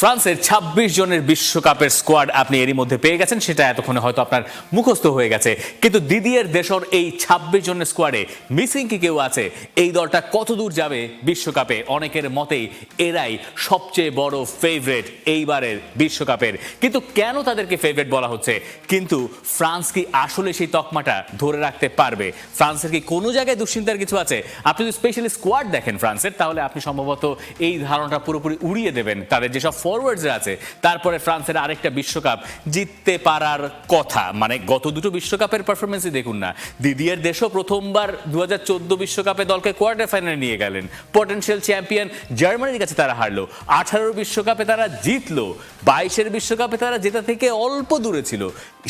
ফ্রান্সের ২৬ জনের বিশ্বকাপের স্কোয়াড আপনি এরই মধ্যে পেয়ে গেছেন, সেটা এতক্ষণে হয়তো আপনার মুখস্থ হয়ে গেছে। কিন্তু দিদিয়ের দেশর এই ২৬ জনের স্কোয়াডে মিসিং কি কেউ আছে? এই দলটা কত দূর যাবে বিশ্বকাপে? অনেকের মতেই এরাই সবচেয়ে বড় ফেভারিট এইবারের বিশ্বকাপের। কিন্তু কেন তাদেরকে ফেভারিট বলা হচ্ছে? কিন্তু ফ্রান্স কি আসলে সেই তকমাটা ধরে রাখতে পারবে? ফ্রান্সের কি কোনো জায়গায় দুশ্চিন্তার কিছু আছে? আপনি যদি স্পেশালি স্কোয়াড দেখেন ফ্রান্সের, তাহলে আপনি সম্ভবত এই ধারণাটা পুরোপুরি উড়িয়ে দেবেন। তাদের যেসব ফরওয়ার্ডসরা আছে, তারপরে ফ্রান্সের আরেকটা বিশ্বকাপ জিততে পারার কথা। মানে গত দুটো বিশ্বকাপের পারফরমেন্সই দেখুন না। দিদিয়ের দেশও প্রথমবার ২০১৪ বিশ্বকাপে দলকে কোয়ার্টার ফাইনালে নিয়ে গেলেন, পটেনশিয়াল চ্যাম্পিয়ন জার্মানির কাছে তারা হারলো, 18 বিশ্বকাপে তারা জিতলো, 22 বিশ্বকাপে তারা জেতা থেকে অল্প দূরে ছিল।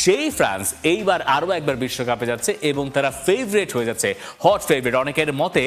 সেই ফ্রান্স এইবার আরও একবার বিশ্বকাপে যাচ্ছে এবং তারা ফেভারিট হয়ে যাচ্ছে, হট ফেভারিট। অনেকের মতে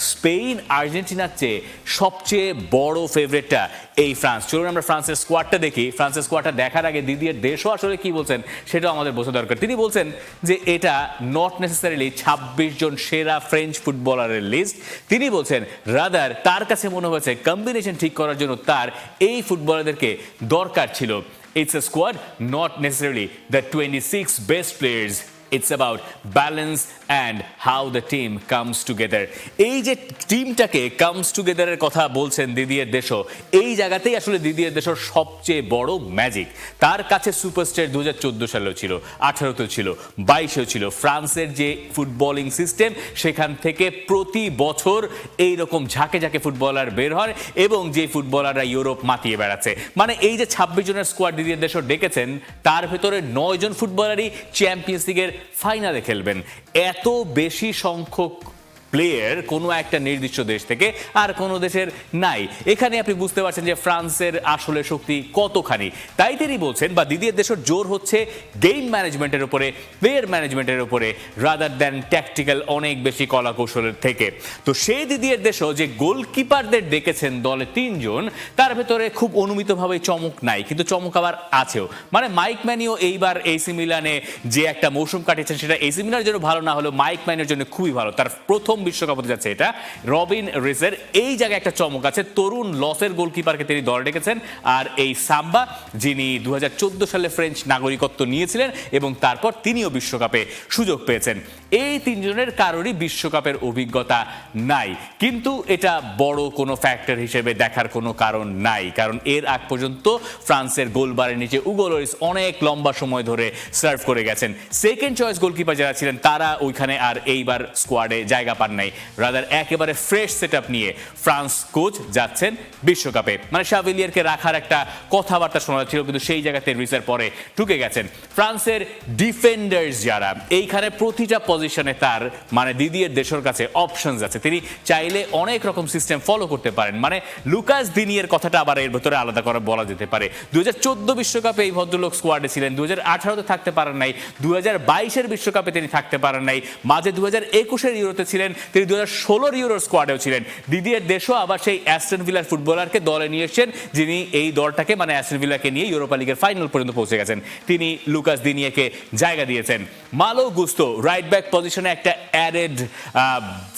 স্পেন আর্জেন্টিনার চেয়ে সবচেয়ে বড় ফেভারিটটা এই ফ্রান্স। চলুন আমরা ফ্রান্সের স্কোয়াডটা দেখি। ফ্রান্সের স্কোয়াডটা দেখার আগে দিদিয়ের দেশও আসলে কি বলছেন সেটাও আমাদের বোঝা দরকার। তিনি বলছেন যে এটা নট নেসেসারিলি ২৬ জন সেরা ফ্রেঞ্চ ফুটবলারের লিস্ট। তিনি বলছেন রাদার তার কাছে মনে হয়েছে কম্বিনেশন ঠিক করার জন্য তার এই ফুটবলারদেরকে দরকার ছিল। It's a squad, not necessarily the 26 best players. It's about balance and how the team comes together. এই যে টিমটাকে কামস টুগেদারের কথা বলছেন দিদিয়ের দেশও, এই জায়গাতেই আসলে দিদিয়ের দেশের সবচেয়ে বড় ম্যাজিক। তার কাছে সুপারস্টার ২০১৪ সালেও ছিল, 18তেও ছিল, 22এও ছিল। ফ্রান্সের যে ফুটবলিং সিস্টেম, সেখান থেকে প্রতি বছর এইরকম ঝাঁকে ঝাঁকে ফুটবলার বের হয় এবং যে ফুটবলাররা ইউরোপ মাতিয়ে বেড়াচ্ছে। মানে এই যে ২৬ জনের স্কোয়াড দিদিয়ের দেশও ডেকেছেন, তার ভেতরে ৯ জন ফুটবলারই চ্যাম্পিয়ন্স লিগের ফাইনালে খেলবেন। এত বেশি সংখ্যক প্লেয়ার কোনো একটা নির্দিষ্ট দেশ থেকে আর কোনো দেশের নাই। এখানে আপনি বুঝতে পারছেন যে ফ্রান্সের আসলে শক্তি কতখানি। তাই তিনি বলছেন, বা দিদিয়ের দেশের জোর হচ্ছে গেম ম্যানেজমেন্টের উপরে, প্লেয়ার ম্যানেজমেন্টের উপরে, রাদার দ্যান ট্যাকটিক্যাল অনেক বেশি কলা কৌশলের থেকে। তো সেই দিদিয়ের দেশও যে গোলকিপারদের ডেকেছেন দলে ৩ জন, তার ভেতরে খুব অনুমিতভাবে চমক নাই, কিন্তু চমক আবার আছেও। মানে মাইক ম্যানিও এইবার এসি মিলানে যে একটা মৌসুম কাটিয়েছেন, সেটা এসি মিলানের জন্য ভালো না হলেও মাইক ম্যানের জন্য খুবই ভালো। তার প্রথম বিশ্বকাপ হতে যাচ্ছে এটা। রবিন রিসের এই জায়গায় একটা চমক আছে, তরুণ লসের গোলকিপারকে তিনি দলে ডেকেছেন। আর এই সাম্বা, যিনি ২০১৪ সালে ফ্রেঞ্চ নাগরিকত্ব নিয়েছিলেন এবং তারপর তিনিও বিশ্বকাপে সুযোগ পেয়েছেন। এই ৩ জনের কারোরই বিশ্বকাপের অভিজ্ঞতা নাই, কিন্তু এটা বড় কোনো ফ্যাক্টর হিসেবে দেখার কোনো কারণ নাই, কারণ এর আগ পর্যন্ত ফ্রান্সের গোলবারের নিচে উগো লরিস অনেক লম্বা সময় ধরে সার্ভ করে গেছেন। সেকেন্ড চয়েস গোলকিপার যারা ছিলেন, তারা ওইখানে আর এইবার স্কোয়াডে জায়গা পান নাই। রাদার একেবারে ফ্রেশ সেটআপ নিয়ে ফ্রান্স কোচ যাচ্ছেন বিশ্বকাপে। মানে শাভিলিয়ারকে রাখার একটা কথাবার্তা শোনা যাচ্ছিল, কিন্তু সেই জায়গাতে রিসের পরে ঢুকে গেছেন। ফ্রান্সের ডিফেন্ডার্স যারা, এইখানে প্রতিটা পজিশনে তার মানে দিদিয়ের দেশের কাছে অপশনস আছে। তিনি চাইলে অনেক রকম সিস্টেম ফলো করতে পারেন। মানে লুকাস দিনিয়ের কথাটা আবার এর ভেতরে আলাদা করে বলা যেতে পারে। ২০১৪ বিশ্বকাপে এই ভদ্রলোক স্কোয়াডে ছিলেন, ২০১৮তে থাকতে পারেন নাই, ২০২২ বিশ্বকাপে তিনি থাকতে পারেন নাই, মাঝে ২০২১ ইউরোতে ছিলেন, তিনি ২০১৬ ইউরোর স্কোয়াডেও ছিলেন। দিদিয়ের দেশও আবার সেই অ্যাস্টন ভিলার ফুটবলারকে দলে নিয়ে এসেছেন, যিনি এই দলটাকে মানে অ্যাস্টন ভিলাকে নিয়ে ইউরোপা লিগের ফাইনাল পর্যন্ত পৌঁছে গেছেন। তিনি লুকাস দিনিয়েকে জায়গা দিয়েছেন। মালো গুস্তো রাইট ব্যাক পজিশনে একটা অ্যাডেড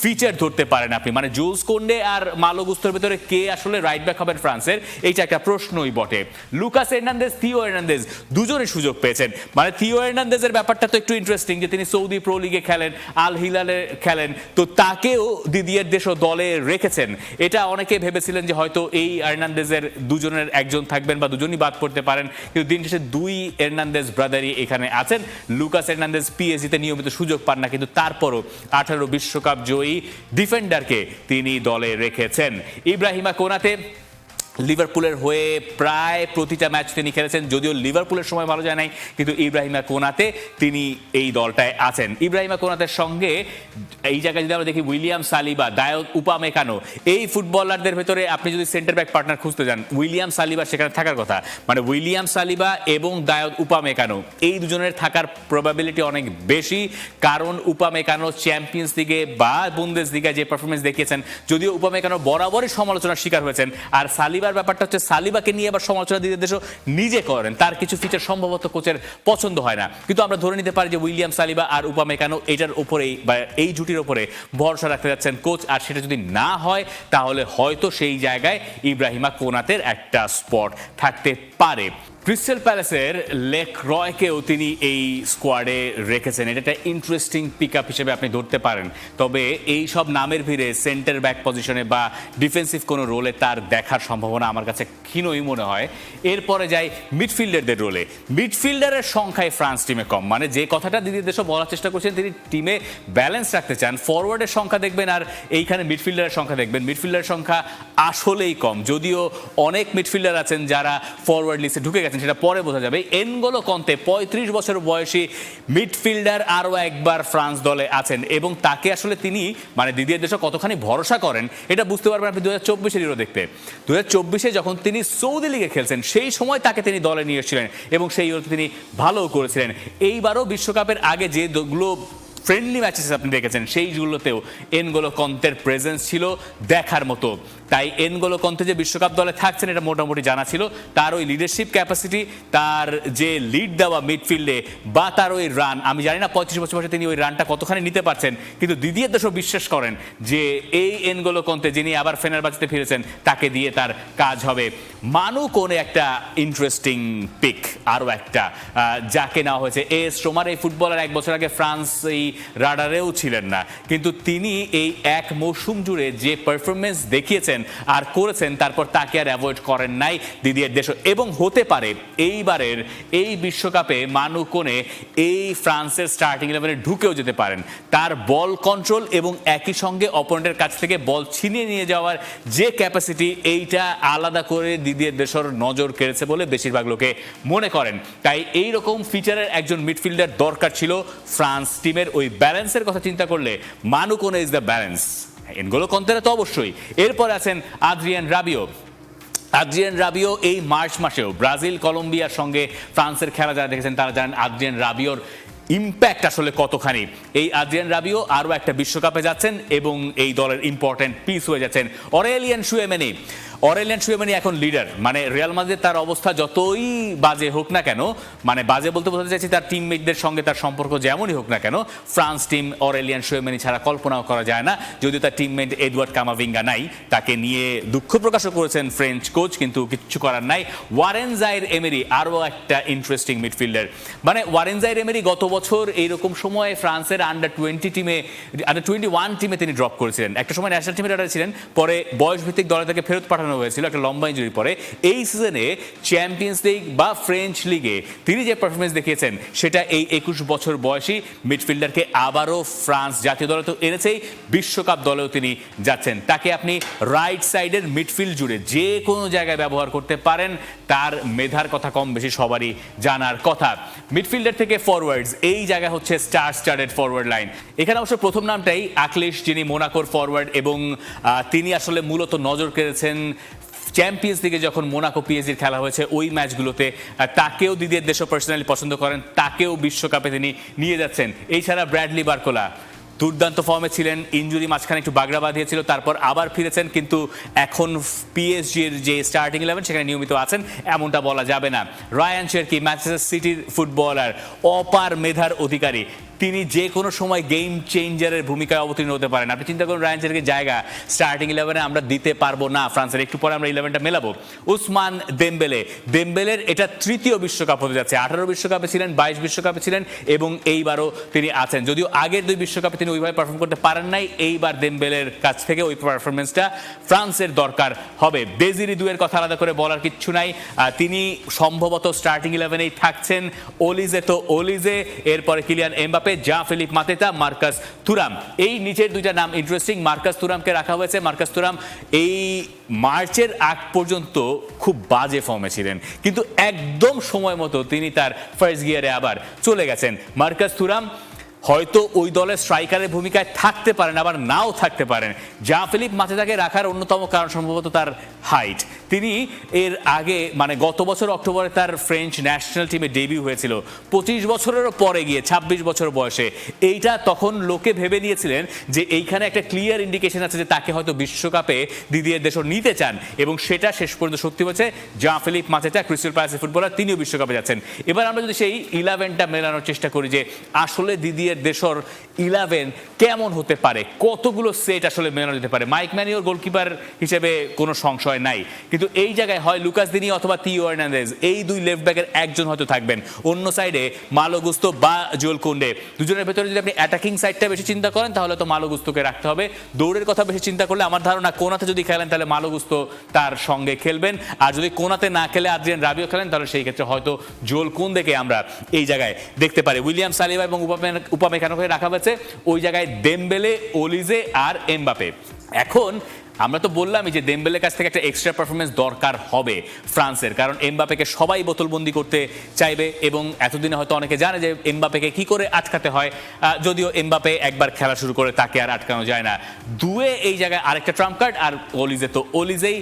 ফিচার ধরতে পারেন আপনি। মানে জুলস কোন্ডে আর মালো গুস্তোর ভিতরে কে আসলে রাইট ব্যাক হবেন ফ্রান্সের, এইটা একটা প্রশ্নই বটে। লুকাস হার্নান্দেজ, থিও হার্নান্দেজ দুজনে সুযোগ পেয়েছেন। মানে থিও হার্নান্দেজের ব্যাপারটা তো একটু ইন্টারেস্টিং, যে তিনি সৌদি প্রো লিগে খেলেন, আল হিলালে খেলেন, তো তাকেও দিদিয়ের দেশও দলে রেখেছেন। এটা অনেকে ভেবেছিলেন যে হয়তো এই হার্নান্দেজের দুজনের একজন থাকবেন বা দুজনই বাদ পড়তে পারেন, কিন্তু দিন শেষে 2 হার্নান্দেজ ব্রাদারই এখানে আছেন। লুকাস হার্নান্দেজ পিএসজিতে নিয়মিত সুযোগ পান না, কিন্তু তারপরও 18 বিশ্বকাপ জয়ী ডিফেন্ডারকে তিনি দলে রেখেছেন। ইব্রাহিমা কোনাতে লিভারপুলের হয়ে প্রায় প্রতিটা ম্যাচ তিনি খেলেছেন, যদিও লিভারপুলের সময় ভালো যায় নাই, কিন্তু ইব্রাহিমা কোনাতে তিনি এই দলটায় আছেন। ইব্রাহিমা কোনাতের সঙ্গে এই জায়গায় যদি আমরা দেখি উইলিয়াম সালিবা, দায়দ উপামেকানো, এই ফুটবলারদের ভেতরে আপনি যদি সেন্টার ব্যাক পার্টনার খুঁজতে যান, উইলিয়াম সালিবা সেখানে থাকার কথা। মানে উইলিয়াম সালিবা এবং দায়দ উপামেকানো, এই দুজনের থাকার প্রবাবিলিটি অনেক বেশি, কারণ উপামেকানো চ্যাম্পিয়ন্স লিগে বা বুন্দেস লিগায় যে পারফরমেন্স দেখিয়েছেন, যদিও উপামেকানো বরাবরই সমালোচনার শিকার হয়েছেন, আর সালিবা মজার ব্যাপারটা হচ্ছে সালিবাকে নিয়ে আবার সমালোচনা দিদিয়ের দেশও নিজে করেন, তার কিছু ফিচার সম্ভবত কোচের পছন্দ হয় না, কিন্তু আমরা ধরে নিতে পারি যে উইলিয়াম সালিবা আর উপমেকানো এটার উপরেই বা এই জুটির উপরে ভরসা রাখতে যাচ্ছেন কোচ। আর সেটা যদি না হয় তাহলে হয়তো সেই জায়গায় ইব্রাহিমা কোনাতের একটা স্পট থাকতে পারে। ক্রিস্টাল প্যালেসের লেকরয়কেও তিনি এই স্কোয়াডে রেখেছেন, এটা একটা ইন্টারেস্টিং পিক আপ হিসেবে আপনি ধরতে পারেন। তবে এই সব নামের ভিড়ে সেন্টার ব্যাক পজিশনে বা ডিফেন্সিভ কোনো রোলে তার দেখার সম্ভাবনা আমার কাছে ক্ষীণই মনে হয়। এরপরে যাই মিডফিল্ডারদের রোলে। মিডফিল্ডারের সংখ্যায় ফ্রান্স টিমে কম, মানে যে কথাটা দিদির দেশও বলার চেষ্টা করছেন, তিনি টিমে ব্যালেন্স রাখতে চান। ফরওয়ার্ডের সংখ্যা দেখবেন আর এইখানে মিডফিল্ডারের সংখ্যা দেখবেন, মিডফিল্ডারের সংখ্যা আসলেই কম। যদিও অনেক মিডফিল্ডার আছেন যারা ফরওয়ার্ড লিস্টে ঢুকে গেছেন, সেটা পরে বোঝা যাবে। এনগোলো কন্তে 35 বছর বয়সী মিডফিল্ডার আরও একবার ফ্রান্স দলে আছেন এবং তাকে আসলে তিনি মানে দিদির দেশে কতখানি ভরসা করেন এটা বুঝতে পারবেন আপনি 2024-এর ইউরো দেখতে। 2024-এ যখন তিনি সৌদি লিগে খেলছেন সেই সময় তাকে তিনি দলে নিয়ে এসেছিলেন এবং সেই ইউরোতে তিনি ভালোও করেছিলেন। এইবারও বিশ্বকাপের আগে যেগুলো ফ্রেন্ডলি ম্যাচেস আপনি দেখেছেন সেইগুলোতেও এনগোলো কন্তের প্রেজেন্স ছিল দেখার মতো। তাই এনগোলো কন্তে যে বিশ্বকাপ দলে থাকছেন এটা মোটামুটি জানা ছিল। তার ওই লিডারশিপ ক্যাপাসিটি, তার যে লিড দেওয়া মিডফিল্ডে বা তার ওই রান, আমি জানি না 35 বছর বয়সে তিনি ওই রানটা কতখানি নিতে পারছেন, কিন্তু দিদিয়ের দেশও বিশ্বাস করেন যে এই এনগোলো কন্তে যিনি আবার ফেনারবাচেতে ফিরেছেন তাকে দিয়ে তার কাজ হবে। মানু কোনে একটা ইন্টারেস্টিং পিক, আরও একটা যাকে নেওয়া হয়েছে। এস রোমার এই ফুটবলার 1 বছর আগে ফ্রান্স এই রাডারেও ছিলেন না, কিন্তু তিনি এই এক মৌসুম জুড়ে যে পারফরমেন্স দেখিয়েছেন আর করেছেন তারপর তাকে আর অ্যাভয়েড করেন নাই দিদিয়ের দেশ। এবং হতে পারে এইবারের এই বিশ্বকাপে মানু কোনে এই ফ্রান্সের স্টার্টিং 11-এ ঢুকেও যেতে পারেন। তার বল কন্ট্রোল এবং একই সঙ্গে অপোনেন্টের কাছ থেকে বল ছিনিয়ে নিয়ে যাওয়ার যে ক্যাপাসিটি, এইটা আলাদা করে দিদিয়ের দেশর নজর কেড়েছে বলে বেশিরভাগ লোকে মনে করেন। তাই এই রকম ফিচারের একজন মিডফিল্ডার দরকার ছিল ফ্রান্স টিমের। ওই ব্যালেন্সের কথা চিন্তা করলে মানু কোনে ইজ দ্য ব্যালেন্স। এনগোলো কন্তেরা তো অবশ্যই। এরপর আছেন আদ্রিয়ান রাবিও। আদ্রিয়ান রাবিও এই মার্চ মাসেও ব্রাজিল কলম্বিয়ার সঙ্গে ফ্রান্সের খেলা যারা দেখেছেন তারা জানেন আদ্রিয়ান রাবিওর ইম্প্যাক্ট আসলে কতখানি। এই আদ্রিয়ান রাবিও আরও একটা বিশ্বকাপে যাচ্ছেন এবং এই দলের ইম্পর্টেন্ট পিস হয়ে যাচ্ছেন। অরেলিয়ান শুয়েমেনি এখন লিডার, মানে রিয়াল মাদ্রিদ তার অবস্থা যতই বাজে হোক না কেন, মানে বাজে বলতে বোঝাতে চাইছি তার টিমমেটদের সঙ্গে তার সম্পর্ক যেমনই হোক না কেন, ফ্রান্স টিম অরেলিয়ান শুয়েমেনি ছাড়া কল্পনাও করা যায় না। যদিও তার টিমমেট এডওয়ার্ড কামাভিঙ্গা নাই, তাকে নিয়ে দুঃখ প্রকাশও করেছেন ফ্রেঞ্চ কোচ, কিন্তু কিচ্ছু করার নাই। ওয়ারেন জাইর এমেরি আরও একটা ইন্টারেস্টিং মিডফিল্ডার। মানে ওয়ারেন জাইর এমেরি গত বছর এইরকম সময়ে ফ্রান্সের আন্ডার 21 টিমে তিনি ড্রপ করেছিলেন। একটা সময় ন্যাশনাল টিমে রাডার ছিলেন, পরে বয়সভিত্তিক দলে তাকে ফেরত পাঠানো হয়েছিল একটা লম্বা ইনজুরি পরে। এই সিজনে চ্যাম্পিয়ন্স লিগ বা ফ্রেঞ্চ লিগে তিনি যে পারফরমেন্স দেখিয়েছেন সেটা এই 21 বছর বয়সী মিডফিল্ডারকে আবারও ফ্রান্স জাতীয় দলে তো এনেছেই, বিশ্বকাপ দলেও তিনি যাচ্ছেন। তাকে আপনি রাইট সাইডের মিডফিল্ড জুড়ে যে কোনো জায়গায় ব্যবহার করতে পারেন, তার মেধার কথা কম বেশি সবারই জানার কথা। মিডফিল্ডার থেকে ফরওয়ার্ডস, এই জায়গা হচ্ছে স্টারেড ফরওয়ার্ড লাইন। এখানে অবশ্য প্রথম নামটাই আকলিশ, যিনি মোনাকোর ফরওয়ার্ড এবং তিনি আসলে মূলত নজর কেড়েছেন চ্যাম্পিয়ন্স লিগে যখন মোনাকো পিএসজির খেলা হয়েছে ওই ম্যাচগুলোতে। তাকেও দিদির দেশও পার্সোনালি পছন্দ করেন, তাকেও বিশ্বকাপে তিনি নিয়ে যাচ্ছেন। এছাড়া ব্র্যাডলি বার্কোলা দুর্দান্ত ফর্মে ছিলেন, ইনজুরি মাঝখানে একটু বাগড়া বাঁধিয়েছিল, তারপর আবার ফিরেছেন, কিন্তু এখন পিএসজির যে স্টার্টিং 11 সেখানে নিয়মিত আছেন এমনটা বলা যাবে না। রায়ান চেরকি ম্যানচেস্টার সিটির ফুটবলার, অপার মেধার অধিকারী, তিনি যে কোনো সময় গেম চেঞ্জারের ভূমিকায় অবতীর্ণ হতে পারেন। আপনি চিন্তা করুন রায়ান চেরকির জায়গা স্টার্টিং 11-এ আমরা দিতে পারবো না ফ্রান্সের, একটু পরে আমরা 11টা মেলাবো। উসমান দেমবেলের এটা তৃতীয় বিশ্বকাপ হতে যাচ্ছে। 18 বিশ্বকাপে ছিলেন, 22 বিশ্বকাপে ছিলেন এবং এইবারও তিনি আছেন। যদিও আগের 2 বিশ্বকাপে তিনি ওইভাবে পারফর্ম করতে পারেন নাই, এইবার দেমবেলের কাছ থেকে ওই পারফরমেন্সটা ফ্রান্সের দরকার হবে। দেজিরি দুয়ের কথা আলাদা করে বলার কিচ্ছু নাই, তিনি সম্ভবত স্টার্টিং 11-এই থাকছেন। ওলিজে, এরপরে Kylian Mbappe, Jean Philippe Mateta, Marcus Thuram. এই নিচের 2টা নাম ইন্টারেস্টিং। মার্কাস থুরামকে রাখা হয়েছে। মার্কাস থুরাম এই মার্চের আগ পর্যন্ত খুব বাজে ফর্মে ছিলেন, কিন্তু একদম সময় মতো তিনি তার ফার্স্ট গিয়ারে আবার চলে গেছেন। মার্কাস থুরাম হয়তো ওই দলের স্ট্রাইকারের ভূমিকায় থাকতে পারেন, আবার নাও থাকতে পারেন। জ্যাঁ-ফিলিপ মাতেতাকে রাখার অন্যতম কারণ সম্ভবত তার হাইট। তিনি এর আগে মানে গত বছর অক্টোবরে তার ফ্রেঞ্চ ন্যাশনাল টিমে ডেবিউ হয়েছিল 25 বছরেরও পরে গিয়ে 26 বছর বয়সে। এইটা তখন লোকে ভেবে নিয়েছিলেন যে এইখানে একটা ক্লিয়ার ইন্ডিকেশন আছে যে তাকে হয়তো বিশ্বকাপে দিদিয়ের দেশও নিতে চান, এবং সেটা শেষ পর্যন্ত সত্যি হচ্ছে। জ্যাঁ-ফিলিপ মাতেটা ক্রিস্টাল প্যালেসের ফুটবলার, তিনিও বিশ্বকাপে যাচ্ছেন। এবার আমরা যদি সেই 11টা মেলানোর চেষ্টা করি যে আসলে দিদিয়ের দেশর 11 কেমন হতে পারে, কতগুলো সেট আসলে মেলানো যেতে পারে। মাইক ম্যানিওর গোলকিপার হিসেবে কোনো সংশয় নাই, কিন্তু এই জায়গায় হয় লুকাস দিনি অথবা থিও হার্নান্দেজ, এই দুই লেফট ব্যাকের একজন হয়তো থাকবেন। অন্য সাইডে মালো গুস্তো বা জোয়েল কোন্ডে, দুজনের ভেতরে যদি আপনি অ্যাটাকিং সাইডটা বেশি চিন্তা করেন তাহলে তো মালো গুস্তোকে রাখতে হবে। দৌড়ের কথা বেশি চিন্তা করলে আমার ধারণা কোনাতে যদি খেলেন তাহলে মালো গুস্তো তার সঙ্গে খেলবেন, আর যদি কোনাতে না খেলে আদ্রিয়ান রাবিও খেলেন তাহলে সেই ক্ষেত্রে হয়তো জোয়েল কোন্দেকে আমরা এই জায়গায় দেখতে পারি। উইলিয়াম সালিবা এবং উপামেকানোকে রাখা হয়েছে, ওই জায়গায় দেমবেলে, ওলিজে আর এমবাপে। এখন আমরা তো বললামই যে দেমবেলের কাছ থেকে একটা এক্সট্রা পারফরমেন্স দরকার হবে ফ্রান্সের, কারণ এমবাপেকে সবাই বোতলবন্দি করতে চাইবে, এবং এতদিনে হয়তো অনেকে জানে যে এমবাপেকে কি করে আটকাতে হয়। যদিও এমবাপে একবার খেলা শুরু করে তাকে আর আটকানো যায় না। দুয়ে এই জায়গায় আরেকটা ট্রাম্প কার্ড, আর ওলিজে তো ওলিজেই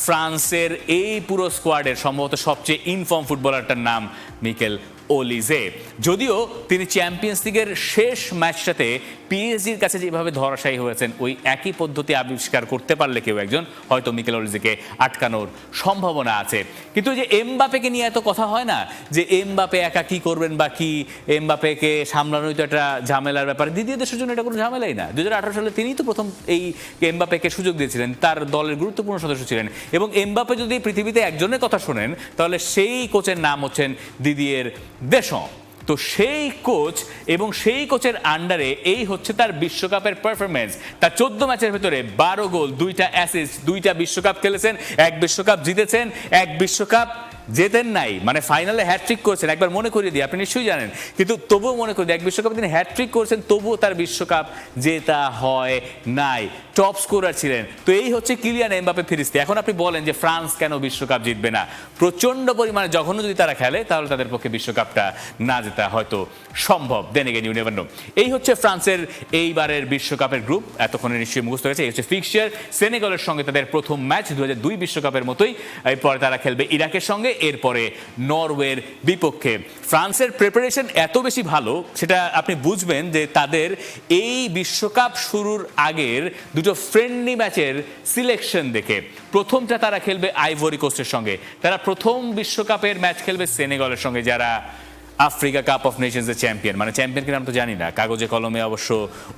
ফ্রান্সের এই পুরো স্কোয়াডের সম্ভবত সবচেয়ে ইনফর্ম ফুটবলারটার নাম মিকেল ওলিজে। যদিও তিনি চ্যাম্পিয়ন্স লিগের শেষ ম্যাচটাতে পিএসজির কাছে যেভাবে ধরাশায়ী হয়েছেন, ওই একই পদ্ধতি আবিষ্কার করতে পারলে কেউ একজন হয়তো মিকেল ওলিজেকে আটকানোর সম্ভাবনা আছে। কিন্তু যে এমবাপেকে নিয়ে এত কথা হয় না যে এমবাপে একা কি করবেন বা কি, এমবাপেকে সামলানোই তো একটা ঝামেলার ব্যাপার। দ্বিতীয় দেশের জন্য এটা কোনো ঝামেলাই না। 2018 সালে তিনিই তো প্রথম এই এমবাপেকে সুযোগ দিয়েছিলেন, তার দলের গুরুত্বপূর্ণ সদস্য ছিলেন। এবং এমবাপে যদি পৃথিবীতে একজনের কথা শোনেন তাহলে সেই কোচের নাম হচ্ছেন দিদিয়ের দেশম। তো সেই কোচ এবং সেই কোচের আন্ডারে এই হচ্ছে তার বিশ্বকাপের পারফরমেন্স। তার 14 ম্যাচের ভেতরে 12 গোল, 2টা অ্যাসিস্ট, 2টা বিশ্বকাপ খেলেছেন, 1 বিশ্বকাপ জিতেছেন, 1 বিশ্বকাপ জেতেন নাই, মানে ফাইনালে হ্যাটট্রিক করেছেন। একবার মনে করিয়ে দিই, আপনি নিশ্চয়ই জানেন, কিন্তু তবুও মনে করি 1 বিশ্বকাপে তিনি হ্যাটট্রিক করেছেন, তবুও তার বিশ্বকাপ জেতা হয় নাই, টপ স্কোরার ছিলেন। তো এই হচ্ছে কিলিয়ান এমবাপে ফিরিস্তি। এখন আপনি বলেন যে ফ্রান্স কেন বিশ্বকাপ জিতবে না? প্রচন্ড পরিমাণে জঘন্য যদি তারা খেলে তাহলে তাদের পক্ষে বিশ্বকাপটা না জেতা হয়তো সম্ভব। Then again you never know. এই হচ্ছে ফ্রান্সের এইবারের বিশ্বকাপের গ্রুপ, এতক্ষণে নিশ্চয়ই মুখস্থ হয়েছে। এই হচ্ছে ফিক্সচার। সেনেগালের সঙ্গে তাদের প্রথম ম্যাচ 2002 বিশ্বকাপের মতোই, এরপরে তারা খেলবে ইরাকের সঙ্গে, এরপরে নরওয়ের বিপক্ষে। ফ্রান্সের প্রিপারেশন এত বেশি ভালো সেটা আপনি বুঝবেন যে তাদের এই বিশ্বকাপ শুরুর আগের দুটো ফ্রেন্ডলি ম্যাচের সিলেকশন দেখে। প্রথমটা তারা খেলবে আইভরি কোস্টের সঙ্গে, তারা প্রথম বিশ্বকাপের ম্যাচ খেলবে সেনেগালের সঙ্গে, যারা আফ্রিকা কাপ অফ নেশনসের চ্যাম্পিয়ন। মানে চ্যাম্পিয়ন কিনা আমি তো জানি না, কাগজে কলমে অবশ্য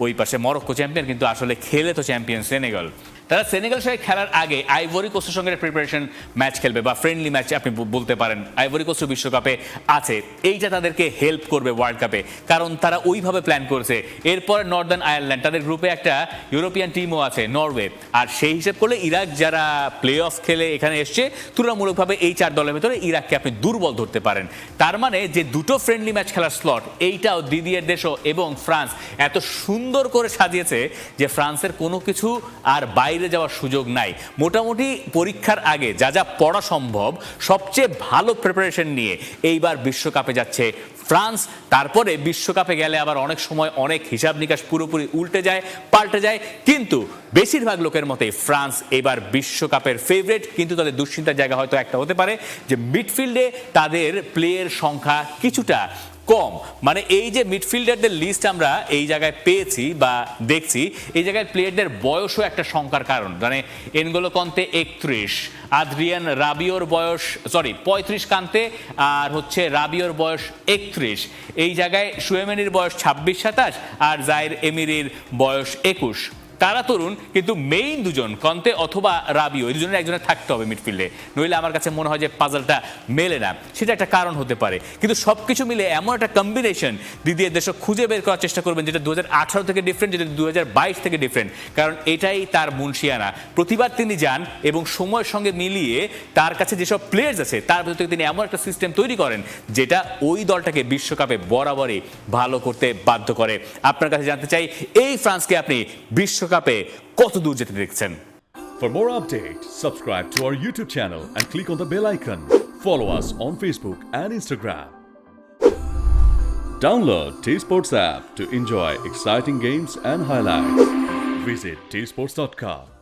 ওই পাশে মরক্কো চ্যাম্পিয়ন, কিন্তু আসলে খেলে তো চ্যাম্পিয়ন সেনেগাল। তারা সেনেগাল সঙ্গে খেলার আগে আইভরি কোস্টের সঙ্গে প্রিপারেশন ম্যাচ খেলবে, বা ফ্রেন্ডলি ম্যাচ আপনি বলতে পারেন। আইভরি কোস্ট বিশ্বকাপে আছে, এইটা তাদেরকে হেল্প করবে ওয়ার্ল্ড কাপে, কারণ তারা ওইভাবে প্ল্যান করেছে। এরপর নর্দার্ন আয়ারল্যান্ড, তাদের গ্রুপে একটা ইউরোপিয়ান টিমও আছে, নরওয়ে। আর সেই হিসেব করলে ইরাক যারা প্লে অফ খেলে এখানে এসছে, তুলনামূলকভাবে এই 4 দলের ভেতরে ইরাককে আপনি দুর্বল ধরতে পারেন। তার মানে যে দুটো ফ্রেন্ডলি ম্যাচ খেলার স্লট, এইটাও দিদিয়ের দেশও এবং ফ্রান্স এত সুন্দর করে সাজিয়েছে যে ফ্রান্সের কোনো কিছু আর বাইরে যাওয়ার সুযোগ নাই। মোটামুটি পরীক্ষার আগে যা যা পড়া সম্ভব সবচেয়ে ভালো প্রিপারেশন নিয়ে এইবার বিশ্বকাপে যাচ্ছে ফ্রান্স। তারপরে বিশ্বকাপে গেলে আবার অনেক সময় অনেক হিসাব নিকাশ পুরোপুরি উল্টে যায়, পাল্টে যায়, কিন্তু বেশিরভাগ লোকের মতে ফ্রান্স এবার বিশ্বকাপের ফেভারিট। কিন্তু তাদের দুশ্চিন্তার জায়গা হয়তো একটা হতে পারে যে মিডফিল্ডে তাদের প্লেয়ার সংখ্যা কিছুটা কম। মানে এই যে মিডফিল্ডারদের লিস্ট আমরা এই জায়গায় পেয়েছি বা দেখছি, এই জায়গায় প্লেয়ারদের বয়সও একটা সংখ্যার কারণ। মানে এনগোলো কন্তে 31, আদ্রিয়ান রাবিওর বয়স 35 কান্তে, আর হচ্ছে রাবিওর বয়স 31। এই জায়গায় শুয়েমেনির বয়স 26-27, আর জাইর এমিরির বয়স 21। তারা তরুণ, কিন্তু মেইন দুজন কন্তে অথবা রাবিও, এই দুজনের একজনের থাকতে হবে মিডফিল্ডে, নইলে আমার কাছে মনে হয় যে পাজলটা মেলে না। সেটা একটা কারণ হতে পারে, কিন্তু সবকিছু মিলে এমন একটা কম্বিনেশন দিদিয়ের দেশ খুঁজে বের করার চেষ্টা করবেন যেটা 2018 থেকে ডিফারেন্ট, যেটা 2022 থেকে ডিফারেন্ট, কারণ এটাই তার মুনশিয়ানা। প্রতিবার তিনি যান এবং সময়ের সঙ্গে মিলিয়ে তার কাছে যেসব প্লেয়ার্স আছে তার ভেতর থেকে তিনি এমন একটা সিস্টেম তৈরি করেন যেটা ওই দলটাকে বিশ্বকাপে বরাবরই ভালো করতে বাধ্য করে। আপনার কাছে জানতে চাই, এই ফ্রান্সকে আপনি বিশ্বকাপে কত দূর যেতে দেখছেন? For more updates, subscribe to our YouTube channel and click on the bell icon. Follow us on Facebook and Instagram. Download 𝗃_sports app to enjoy exciting games and highlights. Visit 𝗃sports.com.